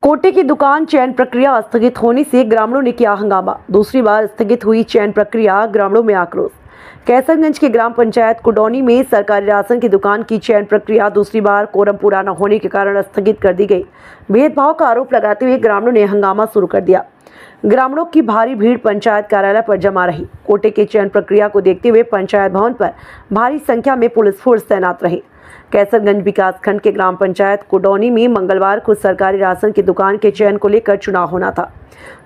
कोटे की दुकान चयन प्रक्रिया स्थगित होने से ग्रामीणों ने किया हंगामा। दूसरी बार स्थगित हुई चयन प्रक्रिया, ग्रामीणों में आक्रोश। कैसरगंज के ग्राम पंचायत कुडौनी में सरकारी राशन की दुकान की चयन प्रक्रिया दूसरी बार कोरम पूरा न होने के कारण स्थगित कर दी गई। भेदभाव का आरोप लगाते हुए ग्रामीणों ने हंगामा शुरू कर दिया। ग्रामीणों की भारी भीड़ पंचायत कार्यालय पर जमा रही। कोटे के चयन प्रक्रिया को देखते हुए पंचायत भवन पर भारी संख्या में पुलिस फोर्स तैनात रही। कैसरगंज विकासखंड के ग्राम पंचायत कुडौनी में मंगलवार को सरकारी राशन की दुकान के चयन को लेकर चुनाव होना था।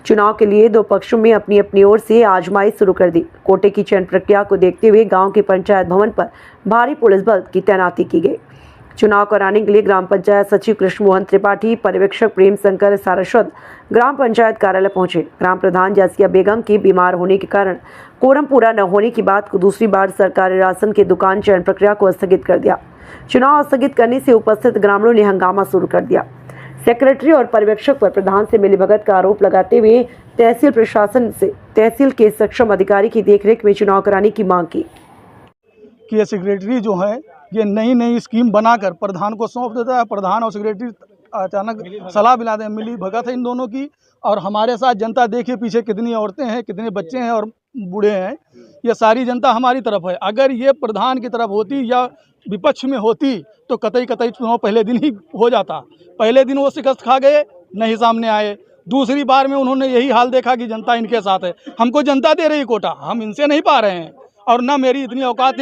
चुनाव के लिए दो पक्षों में अपनी अपनी ओर से आजमाइश शुरू कर दी। कोटे की चयन प्रक्रिया को देखते हुए गांव के पंचायत भवन पर भारी पुलिस बल की तैनाती की गई। चुनाव कराने के लिए ग्राम पंचायत सचिव कृष्ण मोहन त्रिपाठी, पर्यवेक्षक प्रेम शंकर सारस्वत ग्राम पंचायत कार्यालय पहुंचे। ग्राम प्रधान जासिया बेगम के बीमार होने के कारण कोरम पूरा न होने की बात को दूसरी बार सरकारी राशन की दुकान चयन प्रक्रिया को स्थगित कर दिया। चुनाव स्थगित करने से उपस्थित ग्रामीणों ने हंगामा शुरू कर दिया। सेक्रेटरी और पर्यवेक्षक पर प्रधान से मिलीभगत का आरोप लगाते हुए तहसील प्रशासन से तहसील के सक्षम अधिकारी की देखरेख में चुनाव कराने की मांग की। कि ये सेक्रेटरी जो है ये नई स्कीम बनाकर प्रधान को सौंप देता है। प्रधान और सेक्रेटरी अचानक सलाह मिलाते हैं, मिली भगत है इन दोनों की। और हमारे साथ जनता देखिए पीछे कितनी औरतें हैं, कितने बच्चे हैं और बूढ़े हैं। ये सारी जनता हमारी तरफ है। अगर ये प्रधान की तरफ होती या विपक्ष में होती तो कतई चुनाव पहले दिन ही हो जाता। पहले दिन वो शिकस्त खा गए, नहीं सामने आए। दूसरी बार में उन्होंने यही हाल देखा कि जनता इनके साथ है। हमको जनता दे रही कोटा, हम इनसे नहीं पा रहे हैं। और न मेरी इतनी औकात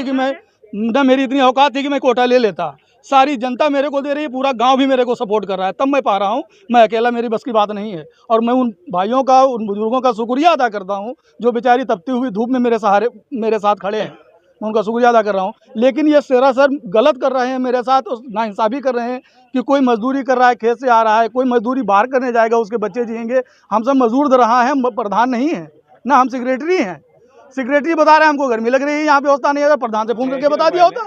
थी कि मैं कोटा ले लेता। सारी जनता मेरे को दे रही है, पूरा गांव भी मेरे को सपोर्ट कर रहा है, तब मैं पा रहा हूं। मैं अकेला, मेरी बस की बात नहीं है। और मैं उन भाइयों का, उन बुजुर्गों का शुक्रिया अदा करता हूं जो बेचारी तपती हुई धूप में मेरे साथ खड़े हैं। मैं उनका शुक्रिया अदा कर रहा हूं। लेकिन ये सरासर गलत कर रहे हैं मेरे साथ, नाइंसाफ़ी कर रहे हैं कि कोई मजदूरी कर रहा है, खेत से आ रहा है, कोई मजदूरी बाहर करने जाएगा, उसके बच्चे जिएंगे। हम सब मजदूर दे रहा है, हम प्रधान नहीं हैं, ना हम सेक्रेटरी हैं। सेक्रेटरी बता रहे हैं हमको गर्मी लग रही है, यहाँ व्यवस्था नहीं है। प्रधान से फोन करके बता दिया होता,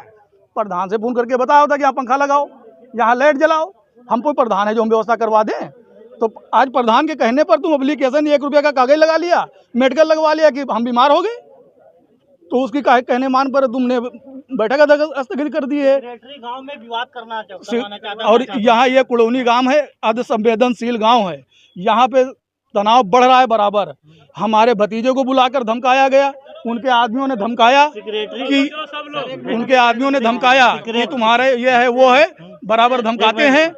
प्रधान से फोन करके बताया होता कि यहाँ पंखा लगाओ, यहाँ लाइट जलाओ। हम कोई प्रधान है जो हम व्यवस्था करवा दें? तो आज प्रधान के कहने पर तुम एप्लीकेशन 1 रुपये का कागज लगा लिया, मेडिकल लगवा लिया कि हम बीमार हो गए, तो उसकी कहने मान पर तुमने बैठक स्थगित कर दी है। गांव में विवाद करना चाहता और यहाँ ये कुडौनी गांव है, अति संवेदनशील गांव है। यहाँ पे तनाव बढ़ रहा है बराबर। हमारे भतीजे को बुलाकर धमकाया गया, उनके आदमियों ने धमकाया कि तुम्हारे ये है वो है, बराबर धमकाते हैं,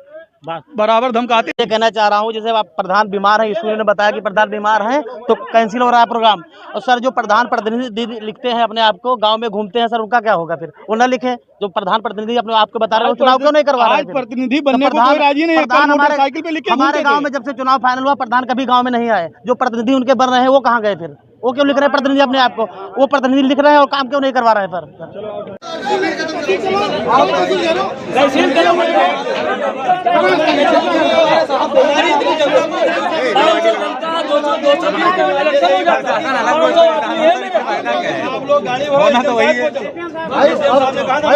बराबर धमकाते। ये कहना चाह रहा हूँ, जैसे आप प्रधान बीमार है, ईश्वरी ने बताया कि प्रधान बीमार हैं तो कैंसिल हो रहा है प्रोग्राम। और सर जो प्रधान प्रतिनिधि लिखते हैं अपने आप को, गांव में घूमते हैं, सर उनका क्या होगा फिर? वो न लिखे जो प्रधान प्रतिनिधि अपने आप को बता रहे हैं, चुनाव क्यों नहीं करवा रहे हैं? प्रतिनिधि बनने को कोई राजी नहीं है। हमारे गाँव में जब से चुनाव फाइनल हुआ, प्रधान कभी गाँव में नहीं आए। जो प्रतिनिधि उनके बन रहे हैं वो कहाँ गए फिर? वो क्यों लिख रहे हैं प्रतिनिधि अपने आप को? वो प्रतिनिधि लिख रहे हैं और काम क्यों नहीं करवा रहे हैं?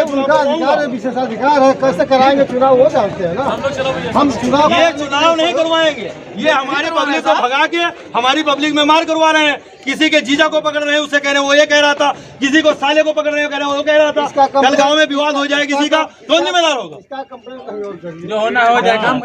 उनका अधिकार है, विशेषाधिकार है, कैसे कराएंगे चुनाव वो जानते हैं ना। हम चुनाव नहीं करवाएंगे। ये हमारी पब्लिक को भगा के हमारी पब्लिक में मार करवा रहे हैं। किसी के जीजा को पकड़ रहे हैं, उससे कह रहे हैं वो ये कह रहा था, किसी को साले को पकड़ रहे हैं, कह रहे हैं वो कह रहा था। कल गांव में विवाद हो जाए किसी का, कौन जिम्मेदार होगा? इसका कंप्लेंट जो होना हो जाएगा।